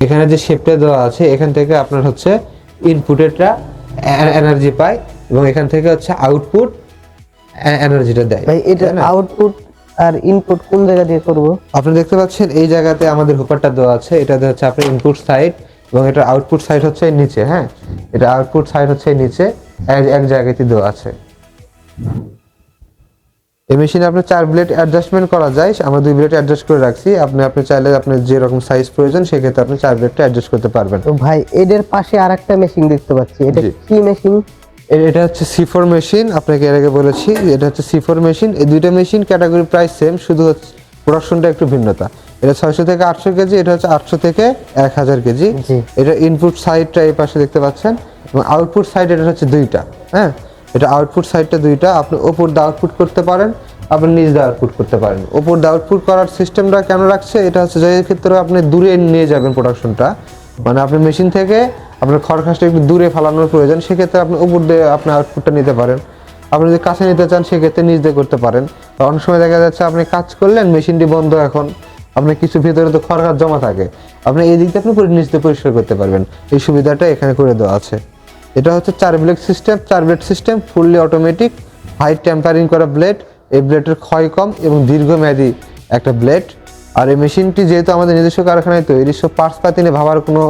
এখানে যে শেপটা দেওয়া আছে এখান থেকে আপনার হচ্ছে ইনপুটেরটা এনার্জি পায় এবং এখান থেকে হচ্ছে আউটপুট এনার্জিটা দেয়। ভাই এটা আউটপুট আর ইনপুট কোন জায়গা দিয়ে করব? আপনি দেখতে পাচ্ছেন এই জায়গাতে আমাদের হুপারটা দেওয়া আছে, এটাতে হচ্ছে আপনার ইনপুট সাইড এবং এটা আউটপুট সাইড হচ্ছে নিচে। হ্যাঁ, এটা আউটপুট সাইড হচ্ছে নিচে এক জায়গাতে দেওয়া আছে। এই মেশিনে আপনার 4 ব্লেড অ্যাডজাস্টমেন্ট করা যায়, আমরা 2 ব্লেড অ্যাডজাস্ট করে রাখছি। আপনি চাইলে আপনার যে রকম সাইজ প্রয়োজন সেক্ষেত্রে আপনি 4 ব্লেডটা অ্যাডজাস্ট করতে পারবেন। তো ভাই এদের পাশে আরেকটা মেশিন দেখতে পাচ্ছি, এটা কি মেশিন? এটা হচ্ছে C4 মেশিন, আপনাকে এর আগে বলেছি এটা হচ্ছে C4 মেশিন। এই দুইটা মেশিন ক্যাটাগরি প্রাইস সেম, শুধু হচ্ছে প্রোডাকশনটা একটু ভিন্নতা। এটা 600 থেকে 800 কেজি, এটা হচ্ছে 800 থেকে 1000 কেজি। এটা ইনপুট সাইডটা এই পাশে দেখতে পাচ্ছেন এবং আউটপুট সাইড এটা হচ্ছে দুইটা। হ্যাঁ, এটা আউটপুট সাইডটা দুইটা, আপনি উপর দিয়ে আউটপুট করতে পারেন, আপনি নিচ দিয়ে আউটপুট করতে পারেন। উপর দিয়ে আউটপুট করার সিস্টেমটা কেন রাখছে, এটা হচ্ছে যে ক্ষেত্রে আপনি দূরে নিয়ে যাবেন প্রোডাকশনটা, মানে আপনি মেশিন থেকে আপনার খড়খাসটা একটু দূরে ফালানোর প্রয়োজন, সেক্ষেত্রে আপনি উপর দিয়ে আপনি আউটপুটটা নিতে পারেন। আপনি যদি কাছে নিতে চান সেক্ষেত্রে নিচ দিয়ে করতে পারেন। অনেক সময় দেখা যাচ্ছে আপনি কাজ করলেন, মেশিনটি বন্ধ, এখন আপনি কিছু ভিতরে তো খড়খাস জমা থাকে, আপনি এই দিক দিয়ে আপনি নিচ দিয়ে পরিষ্কার করতে পারবেন। এই সুবিধাটা এখানে করে দেওয়া আছে। এটা হচ্ছে 4 blade system, fully automatic, high tempering করা ব্লেড। এই ব্লেডের ক্ষয় কম এবং দীর্ঘমেয়াদী একটা ব্লেড। আর এই মেশিনটি যেহেতু আমাদের নিজস্ব কারখানায় তৈরি, সব পার্টস পাতি নিয়ে ভাবার কোনো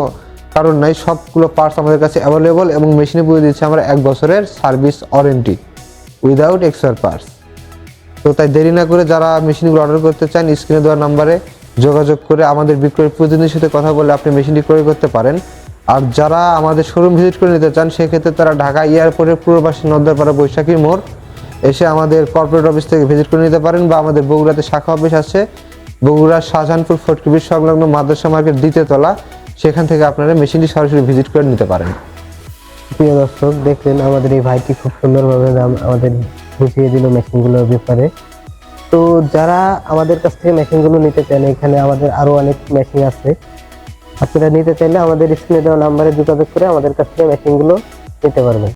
কারণ নাই, সবগুলো পার্টস আমাদের কাছে অ্যাভেলেবল এবং মেশিনে পুরো দিচ্ছি আমরা 1 বছরের service warranty without expire parts. তো তাই দেরি না করে যারা মেশিনগুলো অর্ডার করতে চান, স্ক্রিনে দেওয়া নাম্বারে যোগাযোগ করে আমাদের বিক্রয় প্রতিনিধির সাথে কথা বলে আপনি মেশিনটি ক্রয় করতে পারেন। আর যারা আমাদের শোরুম ভিজিট করে নিতে চান সেক্ষেত্রে তারা ঢাকা এয়ারপোর্টের পূর্বপাশে নদ্দারপাড়া বৈশাখী মোড় এসে আমাদের কর্পোরেট অফিস থেকে ভিজিট করে নিতে পারেন, বা আমাদের বগুড়াতে শাখা অফিস আছে, বগুড়া শাহজাহানপুর ফটকিবির সংলগ্ন মাদ্রাসা মার্কেট 2য় তলা, সেখান থেকে আপনারা মেশিনটি সরাসরি ভিজিট করে নিতে পারেন। প্রিয় দর্শক, দেখলেন আমাদের এই ভাইটি খুব সুন্দরভাবে আমাদের বুঝিয়ে দিল মেশিনগুলোর ব্যাপারে। তো যারা আমাদের কাছ থেকে মেশিনগুলো নিতে চান, এখানে আমাদের আরো অনেক মেশিন আছে, আপনারা নিতে চাইলে আমাদের স্ক্রিনে দেওয়া নাম্বারে যোগাযোগ করে আমাদের কাছ থেকে মেশিনগুলো নিতে পারবেন।